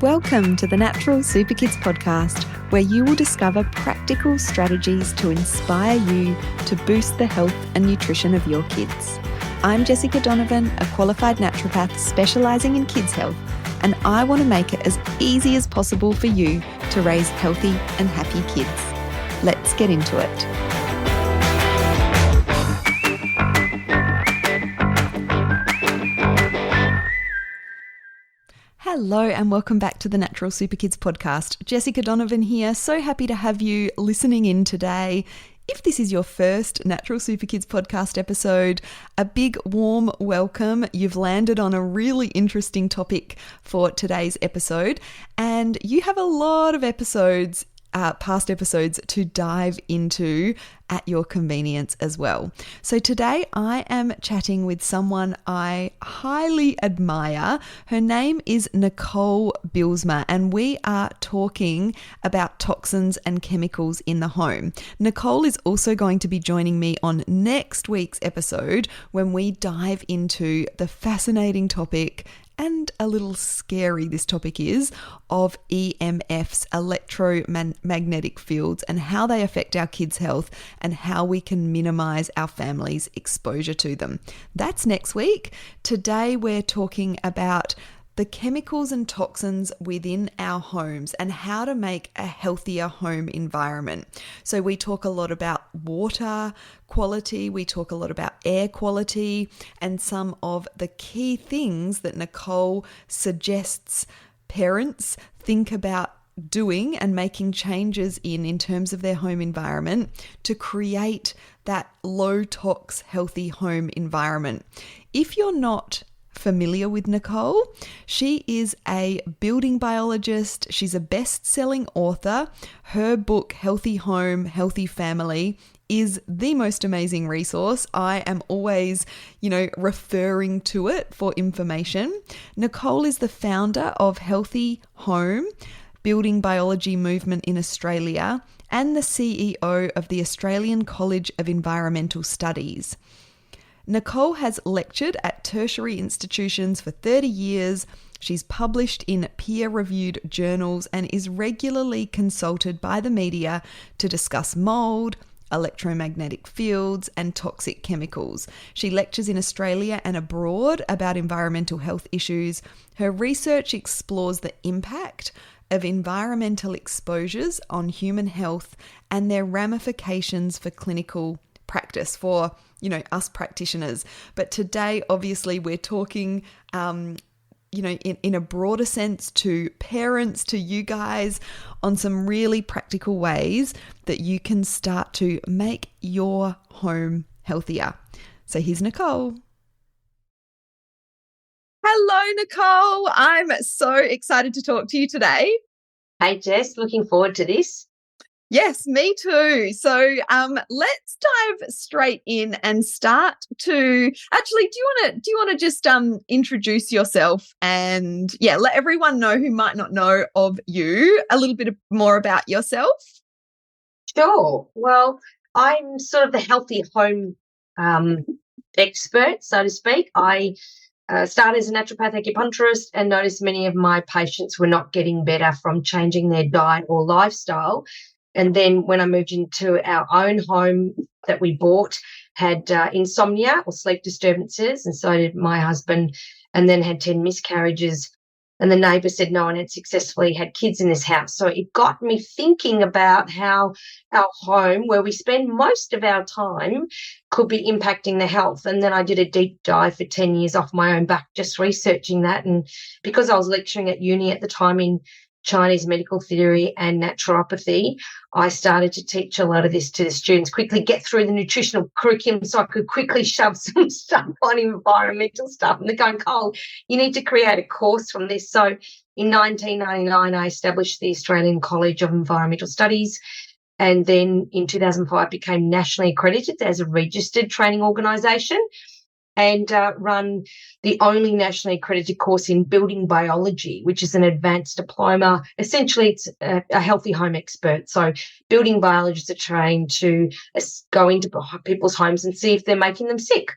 Welcome to the Natural Super Kids podcast, where you will discover practical strategies to inspire you to boost the health and nutrition of your kids. I'm Jessica Donovan, a qualified naturopath specialising in kids' health, and I want to make it as easy as possible for you to raise healthy and happy kids. Let's get into it. Hello and welcome back to the Natural Super Kids podcast. Jessica Donovan here. So happy to have you listening in today. If this is your first Natural Super Kids podcast episode, a big warm welcome. You've landed on a really interesting topic for today's episode, and you have a lot of past episodes to dive into at your convenience as well. So today I am chatting with someone I highly admire. Her name is Nicole Bijlsma, and we are talking about toxins and chemicals in the home. Nicole is also going to be joining me on next week's episode when we dive into the fascinating topic, and a little scary this topic is, of EMFs, electromagnetic fields, and how they affect our kids' health and how we can minimize our family's exposure to them. That's next week. Today we're talking about the chemicals and toxins within our homes and how to make a healthier home environment. So we talk a lot about water quality, we talk a lot about air quality, and some of the key things that Nicole suggests parents think about doing and making changes in terms of their home environment to create that low-tox, healthy home environment. If you're not familiar with Nicole, she is a building biologist. She's a best-selling author. Her book, Healthy Home, Healthy Family, is the most amazing resource. I am always, referring to it for information. Nicole is the founder of Healthy Home, building biology movement in Australia, and the CEO of the Australian College of Environmental Studies. Nicole has lectured at tertiary institutions for 30 years. She's published in peer-reviewed journals and is regularly consulted by the media to discuss mold, electromagnetic fields, and toxic chemicals. She lectures in Australia and abroad about environmental health issues. Her research explores the impact of environmental exposures on human health and their ramifications for clinical practice for us practitioners. But today, obviously, we're talking, in a broader sense to parents, to you guys, on some really practical ways that you can start to make your home healthier. So here's Nicole. Hello, Nicole. I'm so excited to talk to you today. Hey, Jess, looking forward to this. Yes, me too. So let's dive straight in and start to actually, do you want to just introduce yourself and let everyone know who might not know of you a little bit more about yourself? Sure. Well, I'm sort of the healthy home expert, so to speak. I started as a naturopath acupuncturist and noticed many of my patients were not getting better from changing their diet or lifestyle. And then when I moved into our own home that we bought, had insomnia or sleep disturbances, and so did my husband, and then had 10 miscarriages. And the neighbour said no one had successfully had kids in this house. So it got me thinking about how our home, where we spend most of our time, could be impacting the health. And then I did a deep dive for 10 years off my own back just researching that. And because I was lecturing at uni at the time in Chinese medical theory and naturopathy, I started to teach a lot of this to the students, quickly get through the nutritional curriculum so I could quickly shove some stuff on environmental stuff. And they're going, Cole, you need to create a course from this. So in 1999, I established the Australian College of Environmental Studies, and then in 2005 became nationally accredited as a registered training organisation, and run the only nationally accredited course in building biology, which is an advanced diploma. Essentially, it's a healthy home expert. So building biologists are trained to go into people's homes and see if they're making them sick.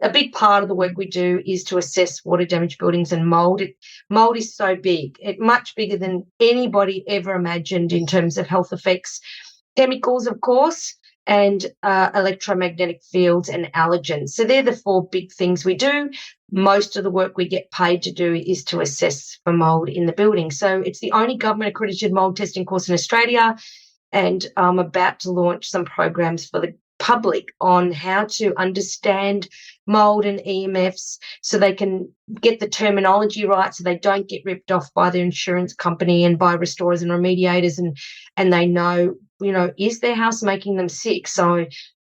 a big part of the work we do is to assess water damaged buildings and mold. Mold is so big, much bigger than anybody ever imagined in terms of health effects. Chemicals, of course, and electromagnetic fields and allergens. So they're the four big things we do. Most of the work we get paid to do is to assess for mold in the building. So it's the only government accredited mold testing course in Australia, and I'm about to launch some programs for the public on how to understand mold and EMFs so they can get the terminology right, so they don't get ripped off by their insurance company and by restorers and remediators, and they know, is their house making them sick? So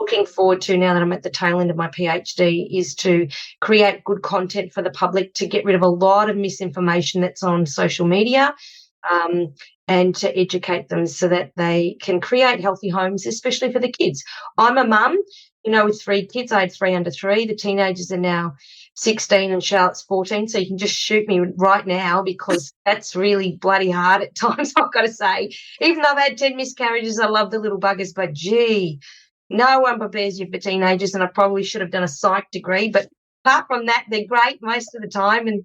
looking forward to, now that I'm at the tail end of my PhD, is to create good content for the public to get rid of a lot of misinformation that's on social media, and to educate them so that they can create healthy homes, especially for the kids. I'm a mum, with 3 kids. I had 3 under 3. The teenagers are now 16 and Charlotte's 14, so you can just shoot me right now because that's really bloody hard at times, I've got to say. Even though I've had 10 miscarriages, I love the little buggers, but gee, no one prepares you for teenagers, and I probably should have done a psych degree. But apart from that, they're great most of the time, and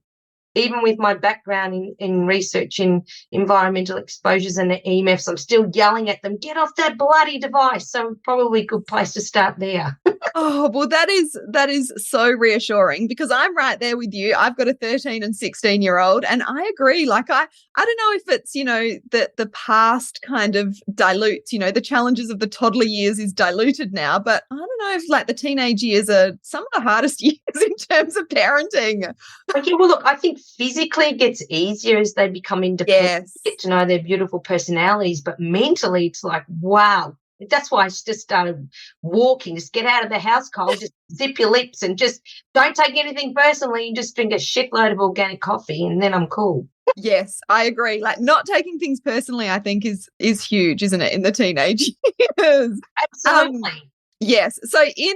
even with my background in research in environmental exposures and the EMFs, I'm still yelling at them, get off that bloody device. So probably a good place to start there. Oh, well, that is so reassuring, because I'm right there with you. I've got a 13 and 16-year-old, and I agree. Like, I don't know if it's, the past kind of dilutes, the challenges of the toddler years is diluted now, but I don't know if the teenage years are some of the hardest years in terms of parenting. Okay, well, look, I think physically it gets easier as they become independent, yes. Get to know their beautiful personalities, but mentally it's like, wow. That's why I just started walking. Just get out of the house, Cole. Just zip your lips and just don't take anything personally, and just drink a shitload of organic coffee, and then I'm cool. Yes, I agree. Not taking things personally, I think, is huge, isn't it, in the teenage years? Absolutely. Yes. So in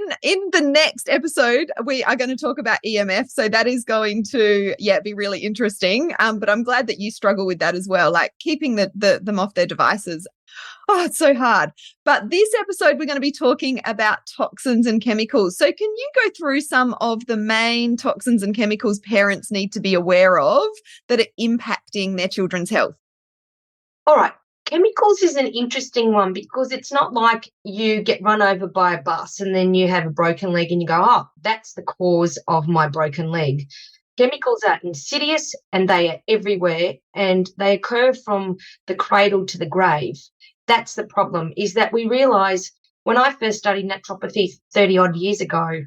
the next episode, we are going to talk about EMF. So that is going to, be really interesting. But I'm glad that you struggle with that as well, keeping them off their devices. Oh, it's so hard. But this episode, we're going to be talking about toxins and chemicals. So can you go through some of the main toxins and chemicals parents need to be aware of that are impacting their children's health? All right. Chemicals is an interesting one because it's not like you get run over by a bus and then you have a broken leg and you go, oh, that's the cause of my broken leg. Chemicals are insidious and they are everywhere, and they occur from the cradle to the grave. That's the problem, is that we realise when I first studied naturopathy 30-odd years ago,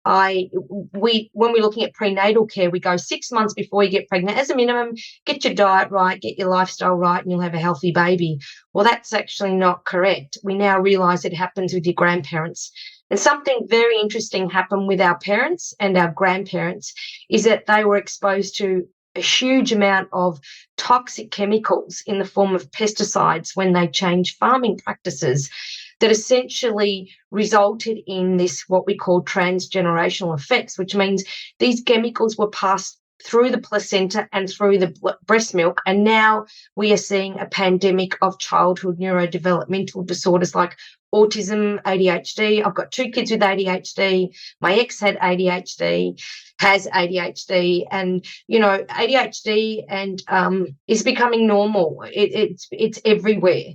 when we're looking at prenatal care, we go 6 months before you get pregnant. As a minimum, get your diet right, get your lifestyle right, and you'll have a healthy baby. Well, that's actually not correct. We now realise it happens with your grandparents. And something very interesting happened with our parents and our grandparents is that they were exposed to a huge amount of toxic chemicals in the form of pesticides when they changed farming practices that essentially resulted in this, what we call transgenerational effects, which means these chemicals were passed through the placenta and through the breast milk. And now we are seeing a pandemic of childhood neurodevelopmental disorders like autism, ADHD. I've got 2 kids with ADHD. My ex had ADHD, has ADHD, and, ADHD and is becoming normal. It's everywhere.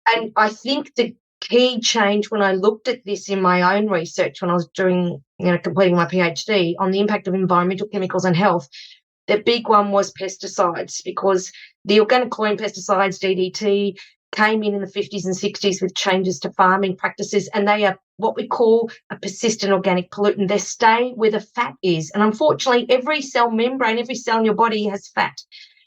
And I think the key change when I looked at this in my own research when I was doing, completing my PhD on the impact of environmental chemicals on health, the big one was pesticides, because the organic chlorine pesticides, DDT, came in the 50s and 60s with changes to farming practices, and they are what we call a persistent organic pollutant. They stay where the fat is. And unfortunately, every cell membrane, every cell in your body has fat.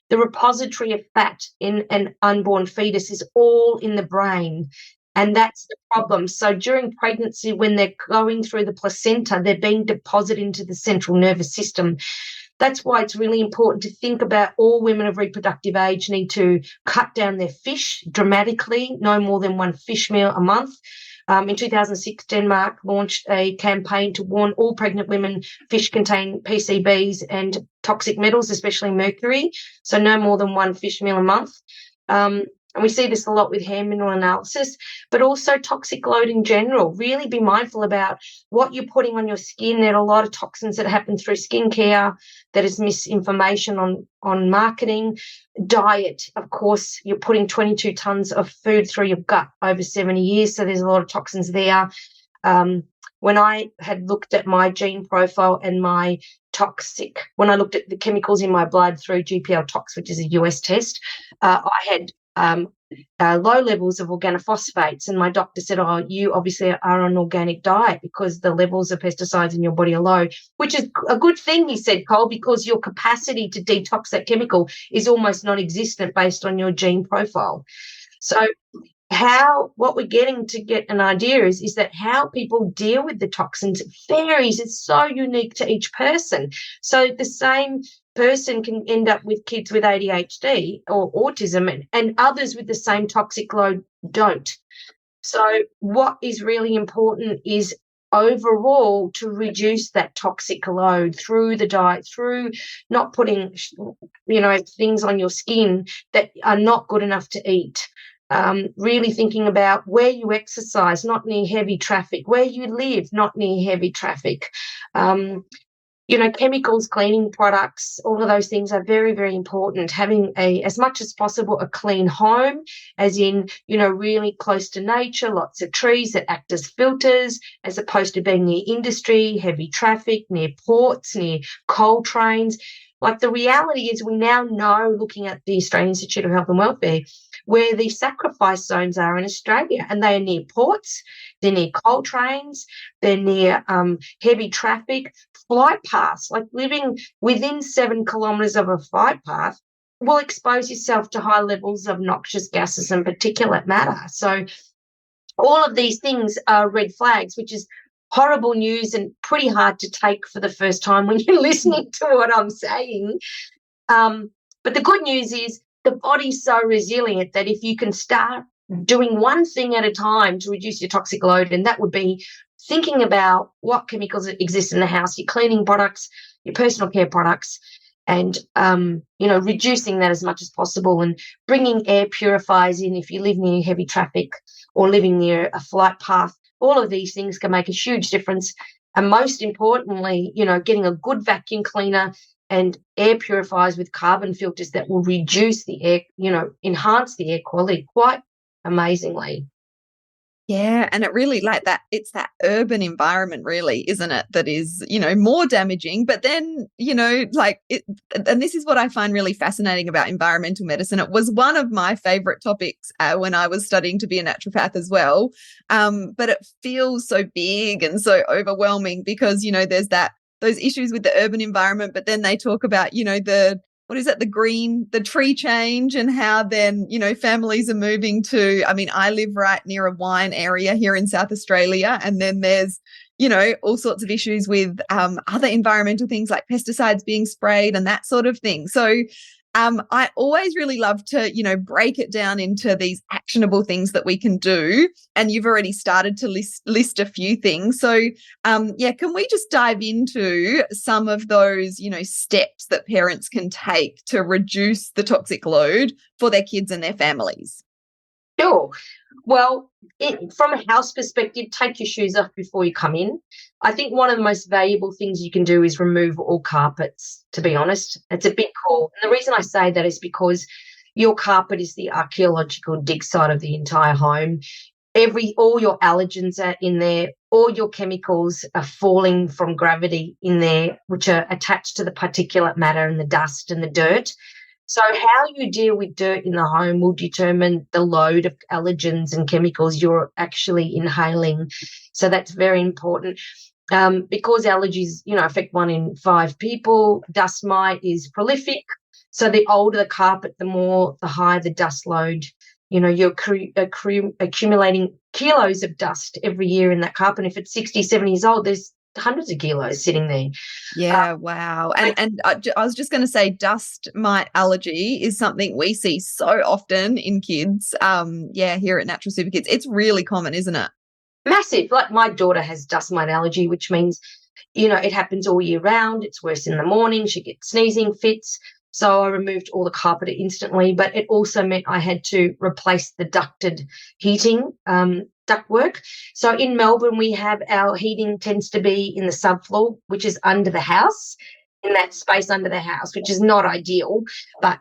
The repository of fat in an unborn fetus is all in the brain. And that's the problem. So during pregnancy, when they're going through the placenta, they're being deposited into the central nervous system. That's why it's really important to think about all women of reproductive age need to cut down their fish dramatically, no more than 1 fish meal a month. In 2006, Denmark launched a campaign to warn all pregnant women fish contain PCBs and toxic metals, especially mercury, so no more than 1 fish meal a month. And we see this a lot with hair mineral analysis, but also toxic load in general. Really be mindful about what you're putting on your skin. There are a lot of toxins that happen through skincare. That is misinformation on marketing. Diet, of course, you're putting 22 tons of food through your gut over 70 years, so there's a lot of toxins there. When I had looked at my gene profile and when I looked at the chemicals in my blood through GPL Tox, which is a US test, I had low levels of organophosphates, and my doctor said, "Oh, you obviously are on an organic diet because the levels of pesticides in your body are low," which is a good thing, he said, Cole, because your capacity to detox that chemical is almost non-existent based on your gene profile. So what we're getting to get an idea is that how people deal with the toxins varies. It's so unique to each person. So the same person can end up with kids with ADHD or autism, and others with the same toxic load don't. So what is really important is overall to reduce that toxic load through the diet, through not putting, things on your skin that are not good enough to eat. Really thinking about where you exercise, not near heavy traffic, where you live, not near heavy traffic. Chemicals, cleaning products, all of those things are very, very important. Having as much as possible, a clean home, as in, really close to nature, lots of trees that act as filters, as opposed to being near industry, heavy traffic, near ports, near coal trains. Like, the reality is we now know, looking at the Australian Institute of Health and Welfare, where the sacrifice zones are in Australia, and they are near ports, they're near coal trains, they're near heavy traffic, flight paths. Like, living within 7 kilometres of a flight path will expose yourself to high levels of noxious gases and particulate matter. So all of these things are red flags, which is horrible news and pretty hard to take for the first time when you're listening to what I'm saying. But the good news is the body's so resilient that if you can start doing one thing at a time to reduce your toxic load, and that would be thinking about what chemicals exist in the house, your cleaning products, your personal care products, and, reducing that as much as possible, and bringing air purifiers in if you live near heavy traffic or living near a flight path. All of these things can make a huge difference. And most importantly, getting a good vacuum cleaner and air purifiers with carbon filters that will reduce the air, enhance the air quality quite amazingly. Yeah, and it really, like that, it's that urban environment, really, isn't it, that is, more damaging. But then, and this is what I find really fascinating about environmental medicine. It was one of my favorite topics when I was studying to be a naturopath as well. But it feels so big and so overwhelming because, there's those issues with the urban environment, but then they talk about, the tree change, and how then, families are moving to, I live right near a wine area here in South Australia. And then there's, all sorts of issues with other environmental things like pesticides being sprayed and that sort of thing. So I always really love to, break it down into these actionable things that we can do. And you've already started to list a few things. So, can we just dive into some of those, steps that parents can take to reduce the toxic load for their kids and their families? Sure. Well, from a house perspective, take your shoes off before you come in. I think one of the most valuable things you can do is remove all carpets, to be honest. It's a big call. And the reason I say that is because your carpet is the archaeological dig site of the entire home. All your allergens are in there, all your chemicals are falling from gravity in there, which are attached to the particulate matter and the dust and the dirt. So how you deal with dirt in the home will determine the load of allergens and chemicals you're actually inhaling. So that's very important. Because allergies, affect 1 in 5 people, dust mite is prolific. So the older the carpet, the higher the dust load. You're accumulating kilos of dust every year in that carpet. If it's 60, 70 years old, there's hundreds of kilos sitting there. Yeah, wow. And I was just going to say, dust mite allergy is something we see so often in kids. Here at Natural Super Kids, it's really common, isn't it? Massive. Like, my daughter has dust mite allergy, which means, it happens all year round. It's worse in the morning. She gets sneezing fits. So I removed all the carpet instantly, but it also meant I had to replace the ducted heating ductwork. So in Melbourne, we have our heating tends to be in the subfloor, which is under the house, in that space under the house, which is not ideal. But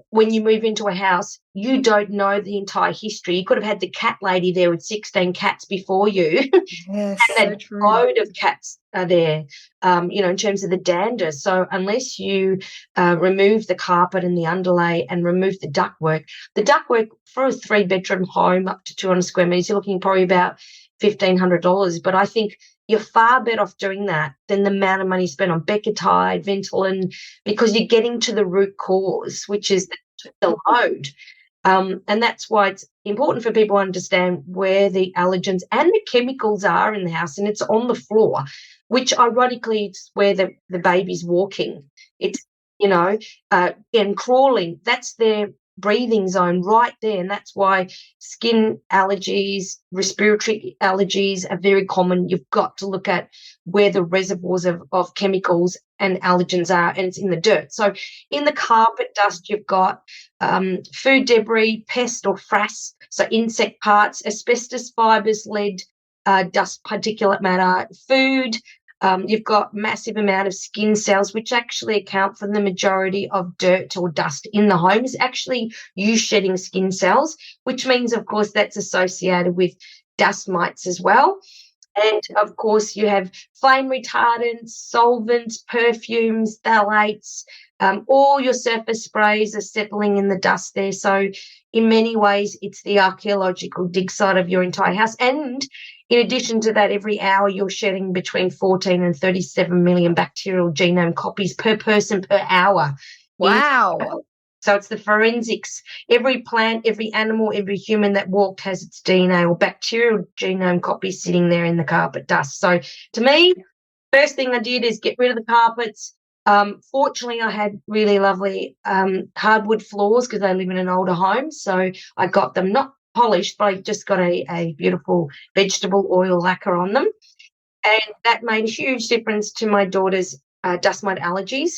when you move into a house, you don't know the entire history. You could have had the cat lady there with 16 cats before you. Yes, And so true. a load of cats are there, in terms of the dander. So unless you remove the carpet and the underlay and remove the ductwork for a 3-bedroom home up to 200 square metres, you're looking probably about $1,500. But I think you're far better off doing that than the amount of money spent on Becotide, Ventolin, because you're getting to the root cause, which is the load. And that's why it's important for people to understand where the allergens and the chemicals are in the house, and it's on the floor, which ironically is where the baby's walking. It's, and crawling. That's their breathing zone right there, and that's why skin allergies, respiratory allergies are very common. You've got to look at where the reservoirs of chemicals and allergens are, and it's in the dirt. So in the carpet dust, you've got food debris, pest or frass, so insect parts, asbestos fibres, lead, dust, particulate matter, food. You've got massive amount of skin cells, which actually account for the majority of dirt or dust in the home. Is actually you shedding skin cells, which means, of course, that's associated with dust mites as well. And, of course, you have flame retardants, solvents, perfumes, phthalates. All your surface sprays are settling in the dust there. So in many ways, it's the archaeological dig site of your entire house. And in addition to that, every hour you're shedding between 14 and 37 million bacterial genome copies per person per hour. Wow. So it's the forensics. Every plant, every animal, every human that walked has its DNA or bacterial genome copies sitting there in the carpet dust. So to me, first thing I did is get rid of the carpets. Fortunately, I had really lovely hardwood floors because I live in an older home. So I got them not polished, but I just got a beautiful vegetable oil lacquer on them. And that made a huge difference to my daughter's dust mite allergies.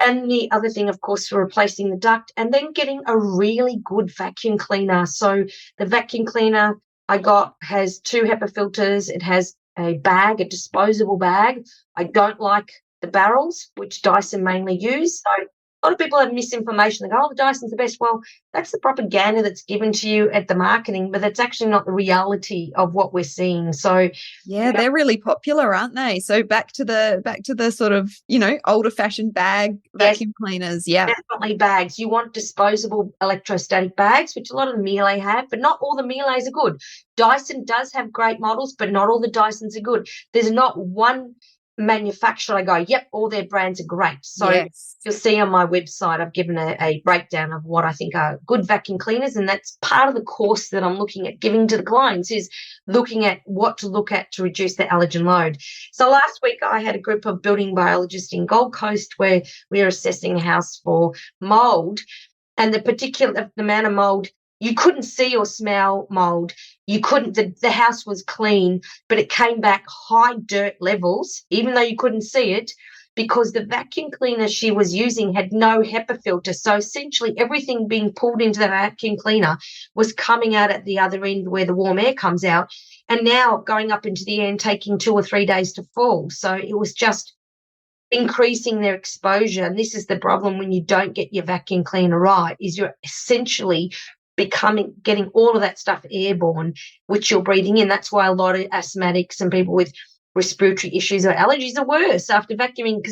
And the other thing, of course, for replacing the duct and then getting a really good vacuum cleaner. So the vacuum cleaner I got has 2 HEPA filters. It has a bag, a disposable bag. I don't like the barrels, which Dyson mainly use. So a lot of people have misinformation. They go, the Dyson's the best. Well, that's the propaganda that's given to you at the marketing, but that's actually not the reality of what we're seeing. So yeah, they're really popular, aren't they? So back to the sort of, older fashioned bag vacuum cleaners. Yeah. Definitely bags. You want disposable electrostatic bags, which a lot of the Miele have, but not all the Miele's are good. Dyson does have great models, but not all the Dysons are good. There's not one manufacturer I go, yep, all their brands are great. So you'll see on my website I've given a breakdown of what I think are good vacuum cleaners, and that's part of the course that I'm looking at giving to the clients, is looking at what to look at to reduce the allergen load. So last week I had a group of building biologists in Gold Coast where we were assessing a house for mould, and the amount of mould, you couldn't see or smell mould. You couldn't, the house was clean, but it came back high dirt levels, even though you couldn't see it, because the vacuum cleaner she was using had no HEPA filter. So essentially everything being pulled into the vacuum cleaner was coming out at the other end where the warm air comes out, and now going up into the air and taking 2 or 3 days to fall. So it was just increasing their exposure. And this is the problem when you don't get your vacuum cleaner right, is you're essentially getting all of that stuff airborne, which you're breathing in. That's why a lot of asthmatics and people with respiratory issues or allergies are worse after vacuuming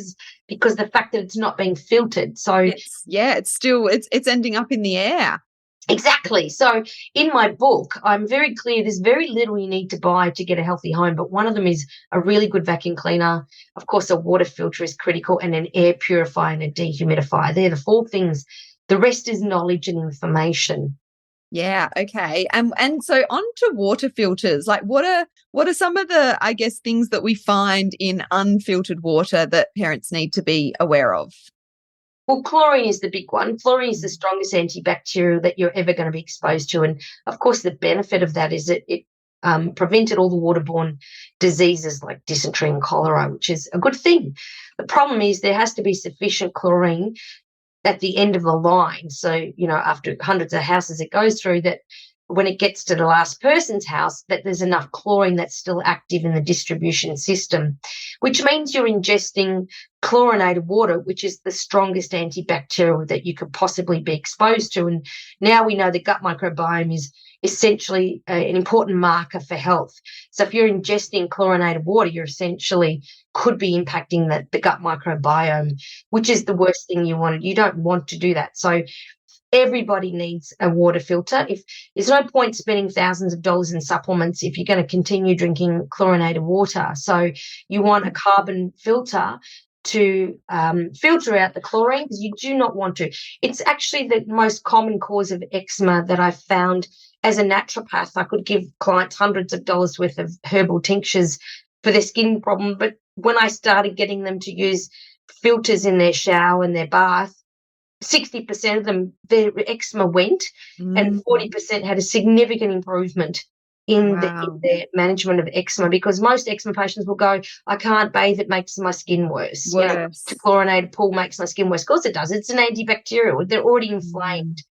because the fact that it's not being filtered. So it's ending up in the air. Exactly. So in my book, I'm very clear there's very little you need to buy to get a healthy home, but one of them is a really good vacuum cleaner. Of course, a water filter is critical, and an air purifier and a dehumidifier. They're the 4 things. The rest is knowledge and information. Yeah. Okay. And so on to water filters. Like, what are some of the, I guess, things that we find in unfiltered water that parents need to be aware of? Well, chlorine is the big one. Chlorine is the strongest antibacterial that you're ever going to be exposed to. And, of course, the benefit of that is that it prevented all the waterborne diseases like dysentery and cholera, which is a good thing. The problem is there has to be sufficient chlorine at the end of the line. So, after hundreds of houses it goes through, that when it gets to the last person's house, that there's enough chlorine that's still active in the distribution system, which means you're ingesting chlorinated water, which is the strongest antibacterial that you could possibly be exposed to. And now we know the gut microbiome is essentially an important marker for health. So if you're ingesting chlorinated water, you're essentially could be impacting the gut microbiome, which is the worst thing you want. You don't want to do that. So everybody needs a water filter. If there's no point spending thousands of dollars in supplements if you're going to continue drinking chlorinated water. So you want a carbon filter to filter out the chlorine, because you do not want to. It's actually the most common cause of eczema that I've found. As a naturopath, I could give clients hundreds of dollars worth of herbal tinctures for their skin problem. But when I started getting them to use filters in their shower and their bath, 60% of them, their eczema went, and 40% had a significant improvement in their management of eczema, because most eczema patients will go, I can't bathe, it makes my skin worse. To chlorinated pool makes my skin worse. Of course it does. It's an antibacterial. They're already inflamed.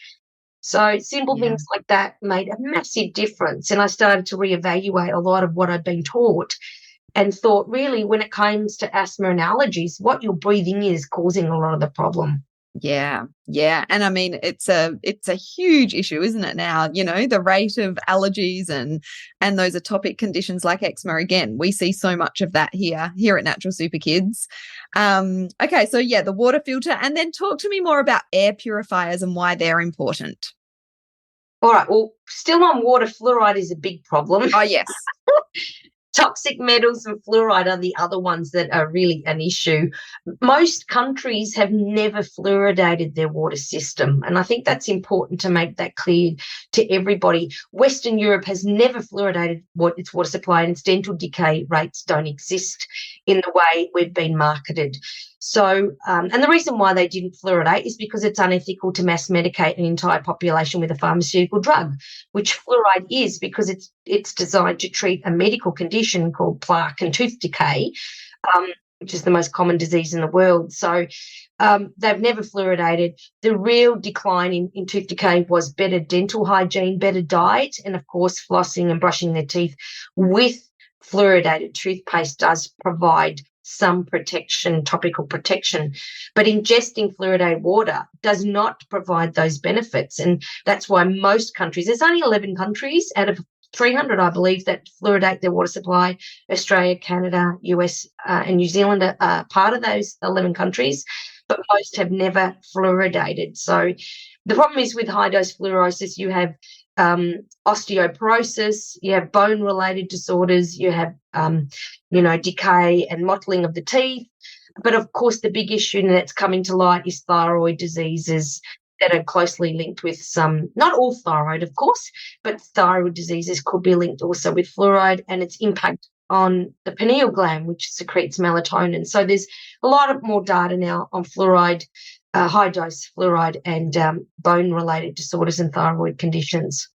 So simple things like that made a massive difference. And I started to reevaluate a lot of what I'd been taught and thought, really, when it comes to asthma and allergies, what you're breathing is causing a lot of the problem. Yeah. And I mean, it's a huge issue, isn't it now? The rate of allergies and those atopic conditions like eczema. Again, we see so much of that here at Natural Super Kids. Okay, so the water filter, and then talk to me more about air purifiers and why they're important. All right. Well, still on water, fluoride is a big problem. Oh, yes. Toxic metals and fluoride are the other ones that are really an issue. Most countries have never fluoridated their water system, and I think that's important to make that clear to everybody. Western Europe has never fluoridated its water supply, and its dental decay rates don't exist in the way we've been marketed. So, and the reason why they didn't fluoridate is because it's unethical to mass medicate an entire population with a pharmaceutical drug, which fluoride is, because it's designed to treat a medical condition called plaque and tooth decay, which is the most common disease in the world. So they've never fluoridated. The real decline in tooth decay was better dental hygiene, better diet, and, of course, flossing and brushing their teeth with fluoridated toothpaste does provide some protection, topical protection, but ingesting fluoridated water does not provide those benefits. And that's why most countries, there's only 11 countries out of 300, I believe, that fluoridate their water supply. Australia, Canada, US, and New Zealand are part of those 11 countries, but most have never fluoridated. So the problem is with high-dose fluorosis, you have osteoporosis, you have bone-related disorders, you have, decay and mottling of the teeth. But, of course, the big issue that's coming to light is thyroid diseases that are closely linked with some, not all thyroid, of course, but thyroid diseases could be linked also with fluoride and its impact on the pineal gland, which secretes melatonin. So there's a lot of more data now on fluoride, high-dose fluoride, and bone-related disorders and thyroid conditions.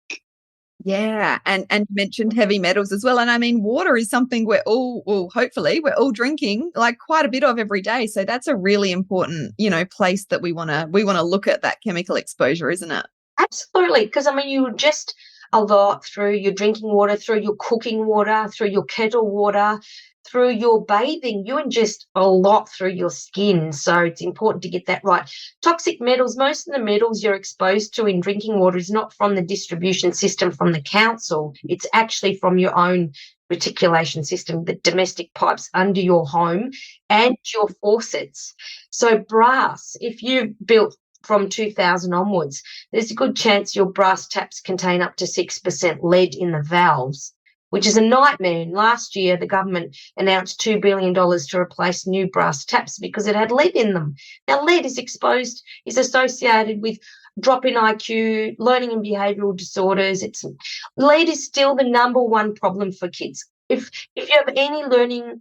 Yeah, and you mentioned heavy metals as well. And I mean, water is something hopefully we're all drinking like quite a bit of every day. So that's a really important, place that we want to look at that chemical exposure, isn't it? Absolutely, because I mean, you ingest a lot through your drinking water, through your cooking water, through your kettle water, through your bathing. You ingest a lot through your skin, so it's important to get that right. Toxic metals, most of the metals you're exposed to in drinking water is not from the distribution system from the council. It's actually from your own reticulation system, the domestic pipes under your home and your faucets. So brass, if you built from 2000 onwards, there's a good chance your brass taps contain up to 6% lead in the valves, which is a nightmare. And last year, the government announced $2 billion to replace new brass taps because it had lead in them. Now, lead is associated with drop in IQ, learning and behavioural disorders. Lead is still the number one problem for kids. If you have any learning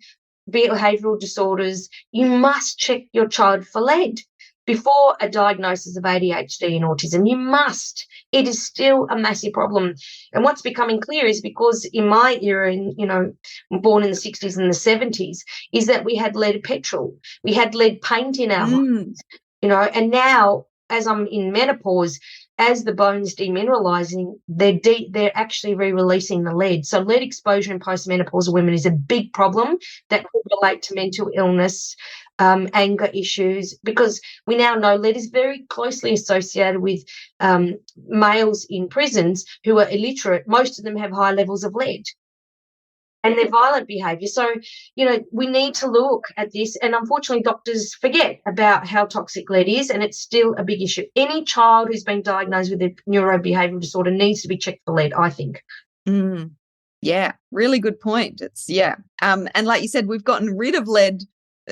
behavioural disorders, you must check your child for lead before a diagnosis of ADHD and autism. You must. It is still a massive problem. And what's becoming clear is because in my era, born in the 60s and the 70s, is that we had lead petrol. We had lead paint in our homes. And now as I'm in menopause, as the bone's demineralizing, they're actually re-releasing the lead. So lead exposure in postmenopausal women is a big problem that could relate to mental illness, anger issues, because we now know lead is very closely associated with males in prisons who are illiterate. Most of them have high levels of lead. And their violent behaviour. So, we need to look at this, and unfortunately doctors forget about how toxic lead is, and it's still a big issue. Any child who's been diagnosed with a neurobehavioural disorder needs to be checked for lead, I think. Yeah, really good point. And like you said, we've gotten rid of lead,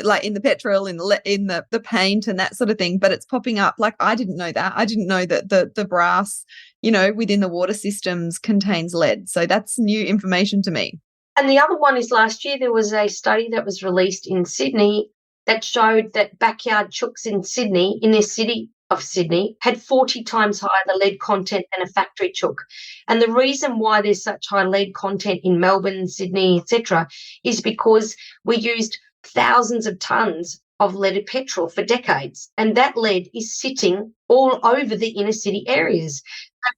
like in the petrol, in the paint and that sort of thing, but it's popping up. Like, I didn't know that. I didn't know that the brass, within the water systems contains lead. So that's new information to me. And the other one is last year there was a study that was released in Sydney that showed that backyard chooks in Sydney, in their city of Sydney, had 40 times higher the lead content than a factory chook. And the reason why there's such high lead content in Melbourne, Sydney, etc., is because we used thousands of tonnes of leaded petrol for decades, and that lead is sitting all over the inner city areas.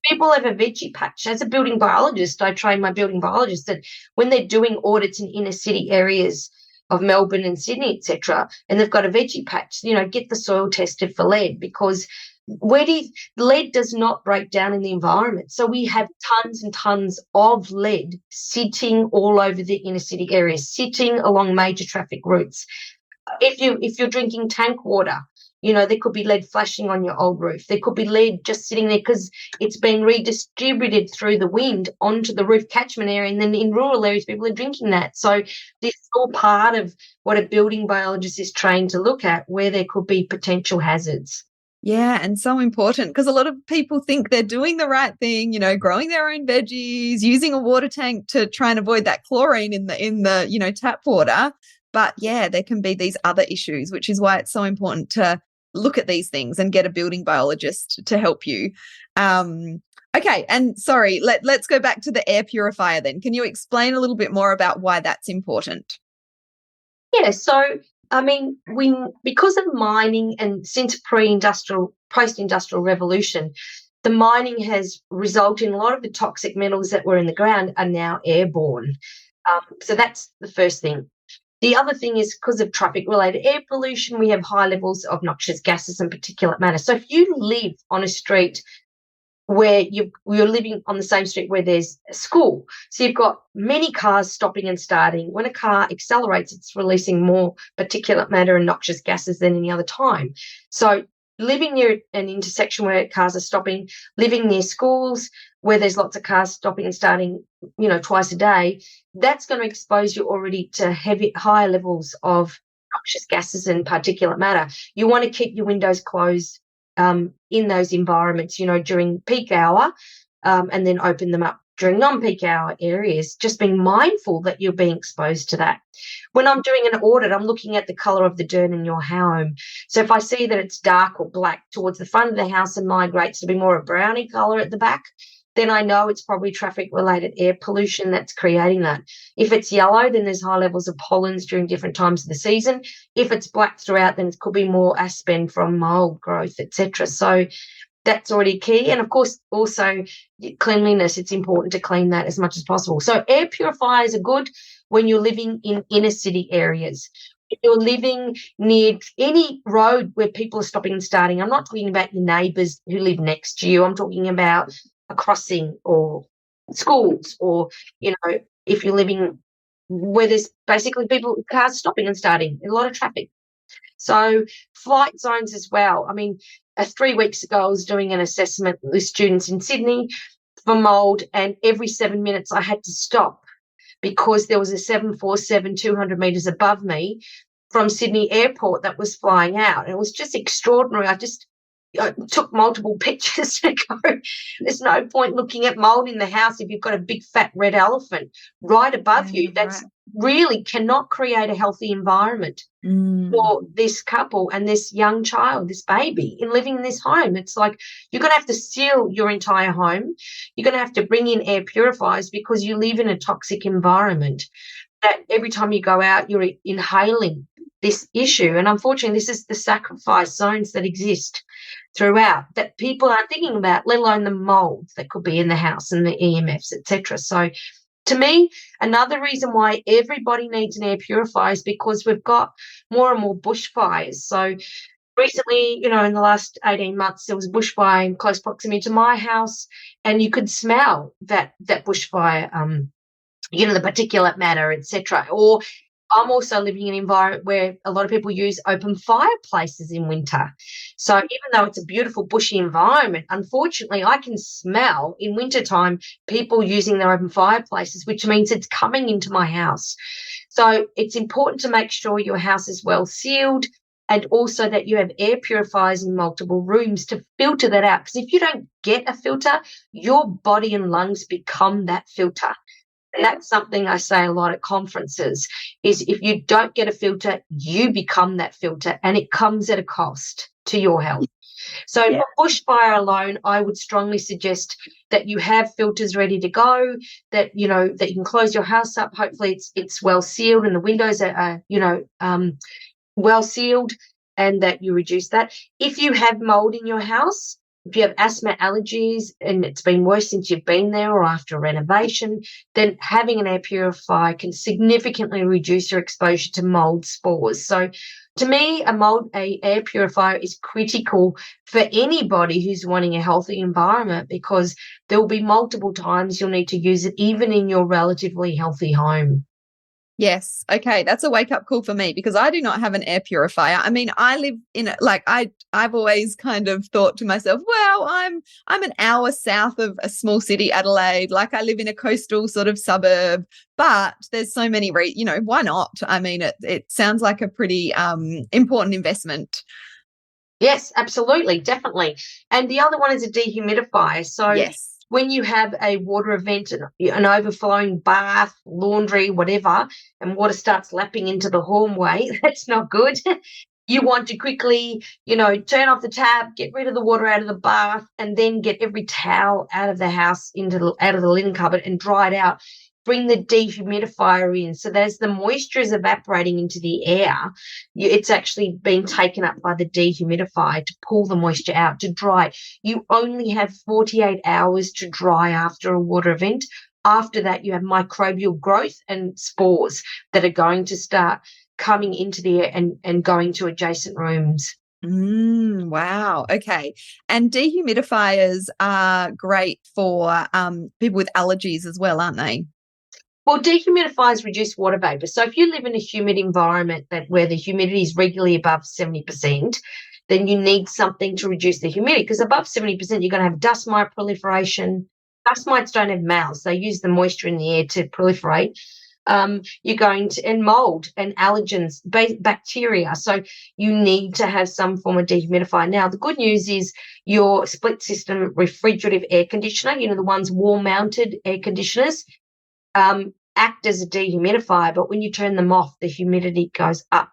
People have a veggie patch. As a building biologist, I train my building biologists that when they're doing audits in inner city areas of Melbourne and Sydney, etc., and they've got a veggie patch, get the soil tested for lead, because lead does not break down in the environment. So we have tons and tons of lead sitting all over the inner city areas, sitting along major traffic routes. If you're drinking tank water, there could be lead flashing on your old roof. There could be lead just sitting there because it's been redistributed through the wind onto the roof catchment area, and then in rural areas people are drinking that. So this is all part of what a building biologist is trained to look at, where there could be potential hazards. Yeah, and so important, because a lot of people think they're doing the right thing, growing their own veggies, using a water tank to try and avoid that chlorine in the tap water. But yeah, there can be these other issues, which is why it's so important to look at these things and get a building biologist to help you. Okay, and sorry, let's go back to the air purifier then. Can you explain a little bit more about why that's important? Yeah, so I mean, because of mining and since post-industrial revolution, the mining has resulted in a lot of the toxic metals that were in the ground are now airborne. So that's the first thing. The other thing is because of traffic-related air pollution, we have high levels of noxious gases and particulate matter. So if you live on a street where you're living on the same street where there's a school, so you've got many cars stopping and starting. When a car accelerates, it's releasing more particulate matter and noxious gases than any other time. So living near an intersection where cars are stopping, living near schools where there's lots of cars stopping and starting, twice a day, that's going to expose you already to higher levels of noxious gases and particulate matter. You want to keep your windows closed in those environments, during peak hour, and then open them up during non-peak hour areas, just being mindful that you're being exposed to that. When I'm doing an audit, I'm looking at the colour of the dirt in your home. So if I see that it's dark or black towards the front of the house and migrates to be more a browny colour at the back, then I know it's probably traffic-related air pollution that's creating that. If it's yellow, then there's high levels of pollens during different times of the season. If it's black throughout, then it could be more aspen from mold growth, etc. So that's already key. And, of course, also cleanliness. It's important to clean that as much as possible. So air purifiers are good when you're living in inner city areas. If you're living near any road where people are stopping and starting, I'm not talking about your neighbours who live next to you. I'm talking about a crossing or schools, or, if you're living where there's basically cars stopping and starting, a lot of traffic. So flight zones as well. I mean, 3 weeks ago, I was doing an assessment with students in Sydney for mould, and every 7 minutes I had to stop because there was a 747 200 metres above me from Sydney Airport that was flying out. And it was just extraordinary. I took multiple pictures to go, there's no point looking at mould in the house if you've got a big fat red elephant right above you. That's really cannot create a healthy environment for this couple and this young child, this baby, in living in this home. It's like you're going to have to seal your entire home. You're going to have to bring in air purifiers because you live in a toxic environment that every time you go out, you're inhaling this issue. And unfortunately, this is the sacrifice zones that exist throughout that people aren't thinking about, let alone the mold that could be in the house and the EMFs, etc. So to me, another reason why everybody needs an air purifier is because we've got more and more bushfires. So recently, in the last 18 months, there was a bushfire in close proximity to my house, and you could smell that bushfire, the particulate matter, etc. Or I'm also living in an environment where a lot of people use open fireplaces in winter. So even though it's a beautiful bushy environment, unfortunately, I can smell in wintertime people using their open fireplaces, which means it's coming into my house. So it's important to make sure your house is well sealed, and also that you have air purifiers in multiple rooms to filter that out. Because if you don't get a filter, your body and lungs become that filter. And that's something I say a lot at conferences, is if you don't get a filter, you become that filter, and it comes at a cost to your health. So for bushfire alone, I would strongly suggest that you have filters ready to go, that you can close your house up. Hopefully it's well sealed and the windows are well sealed, and that you reduce that. If you have mold in your house, if you have asthma, allergies, and it's been worse since you've been there or after a renovation, then having an air purifier can significantly reduce your exposure to mold spores. So to me, a air purifier is critical for anybody who's wanting a healthy environment, because there will be multiple times you'll need to use it, even in your relatively healthy home. Yes. Okay. That's a wake up call for me, because I do not have an air purifier. I mean, I live in I've always kind of thought to myself, well, I'm an hour south of a small city, Adelaide. Like, I live in a coastal sort of suburb, but there's so many, why not? I mean, it sounds like a pretty important investment. Yes, absolutely. Definitely. And the other one is a dehumidifier. So yes. When you have a water event, an overflowing bath, laundry, whatever, and water starts lapping into the hallway, that's not good. You want to quickly, turn off the tap, get rid of the water out of the bath, and then get every towel out of the house out of the linen cupboard and dry it out. Bring the dehumidifier in. So as the moisture is evaporating into the air, it's actually being taken up by the dehumidifier to pull the moisture out, to dry it. You only have 48 hours to dry after a water event. After that, you have microbial growth and spores that are going to start coming into the air and going to adjacent rooms. Wow. Okay. And dehumidifiers are great for people with allergies as well, aren't they? Well, dehumidifiers reduce water vapor. So if you live in a humid environment where the humidity is regularly above 70%, then you need something to reduce the humidity, because above 70%, you're going to have dust mite proliferation. Dust mites don't have mouths. They use the moisture in the air to proliferate. You're going to, and mold and allergens, bacteria. So you need to have some form of dehumidifier. Now, the good news is your split system refrigerative air conditioner, the ones wall-mounted air conditioners, act as a dehumidifier, but when you turn them off, the humidity goes up.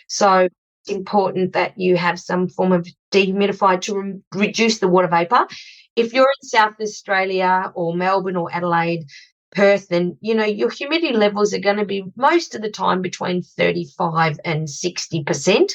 So it's important that you have some form of dehumidifier to reduce the water vapor. If you're in South Australia or Melbourne or Adelaide, Perth, then, your humidity levels are going to be most of the time between 35 and 60%.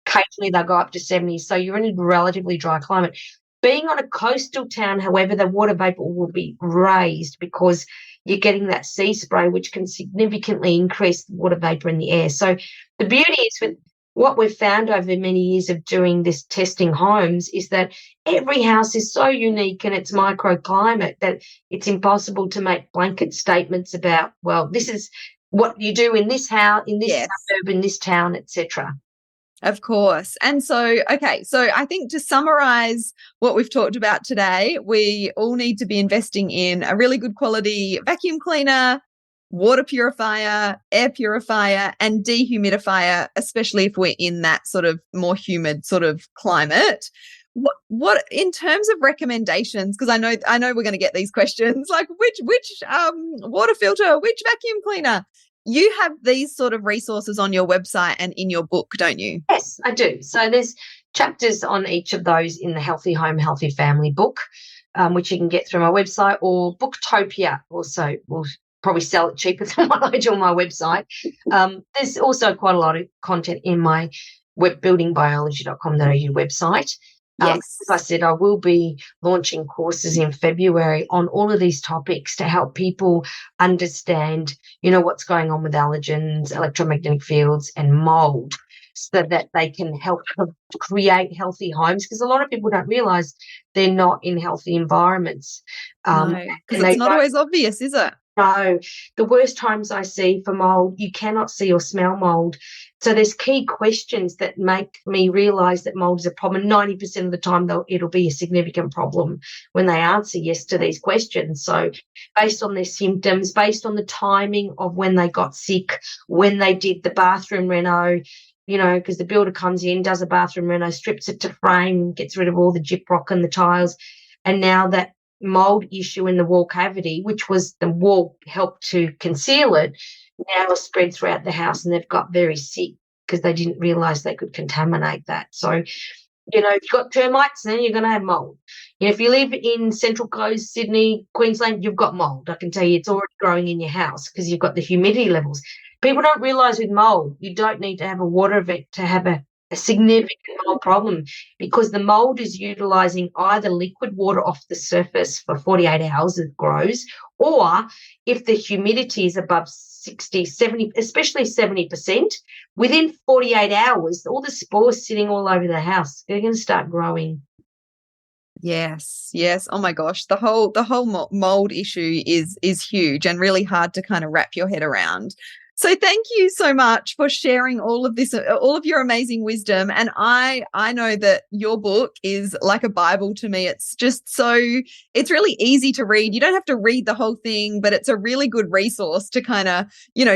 Occasionally they'll go up to 70. So you're in a relatively dry climate. Being on a coastal town, however, the water vapor will be raised because you're getting that sea spray, which can significantly increase the water vapor in the air. So the beauty is, with what we've found over many years of doing this testing homes, is that every house is so unique in its microclimate that it's impossible to make blanket statements about, well, this is what you do in this house, in this suburb, in this town, etc. Of course. And so, okay, so I think to summarize what we've talked about today, we all need to be investing in a really good quality vacuum cleaner, water purifier, air purifier, and dehumidifier, especially if we're in that sort of more humid sort of climate. What in terms of recommendations, because I know we're going to get these questions, like which water filter, which vacuum cleaner? You have these sort of resources on your website and in your book, don't you? Yes, I do. So there's chapters on each of those in the Healthy Home, Healthy Family book, which you can get through my website, or Booktopia also will probably sell it cheaper than what I do on my website. There's also quite a lot of content in my webbuildingbiology.com.au website. Yes. As I said, I will be launching courses in February on all of these topics to help people understand, what's going on with allergens, electromagnetic fields, and mold, so that they can help create healthy homes. Because a lot of people don't realise they're not in healthy environments. No, because it's not always obvious, is it? No, the worst times I see for mold, you cannot see or smell mold. So there's key questions that make me realise that mold is a problem. 90% of the time, though, it'll be a significant problem when they answer yes to these questions. So based on their symptoms, based on the timing of when they got sick, when they did the bathroom reno, because the builder comes in, does a bathroom reno, strips it to frame, gets rid of all the gyprock and the tiles, and now that mold issue in the wall cavity, which was the wall helped to conceal it, now is spread throughout the house, and they've got very sick because they didn't realise they could contaminate that. So, if you've got termites, then you're going to have mold. If you live in Central Coast, Sydney, Queensland, you've got mold. I can tell you it's already growing in your house because you've got the humidity levels. People don't realise with mold, you don't need to have a water event to have a significant mold problem, because the mold is utilising either liquid water off the surface for 48 hours it grows, or if the humidity is above 60, 70, especially 70%, within 48 hours, all the spores sitting all over the house, they're going to start growing. Yes. Oh my gosh, the whole mold issue is huge and really hard to kind of wrap your head around. So thank you so much for sharing all of this, all of your amazing wisdom. And I know that your book is like a Bible to me. It's just it's really easy to read. You don't have to read the whole thing, but it's a really good resource to kind of,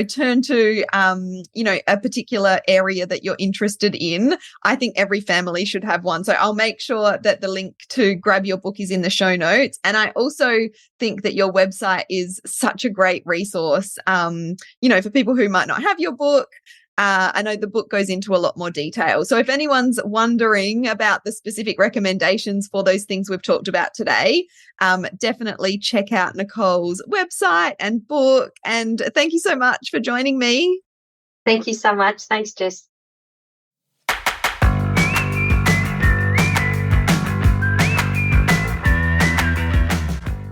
turn to, a particular area that you're interested in. I think every family should have one. So I'll make sure that the link to grab your book is in the show notes. And I also think that your website is such a great resource, for people who might not have your book. I know the book goes into a lot more detail. So if anyone's wondering about the specific recommendations for those things we've talked about today, definitely check out Nicole's website and book. And thank you so much for joining me. Thank you so much. Thanks, Jess.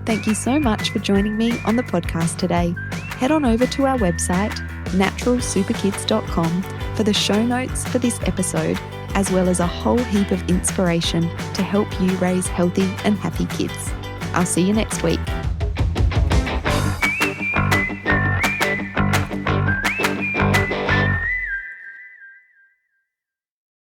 Thank you so much for joining me on the podcast today. Head on over to our website, naturalsuperkids.com, for the show notes for this episode, as well as a whole heap of inspiration to help you raise healthy and happy kids. I'll see you next week.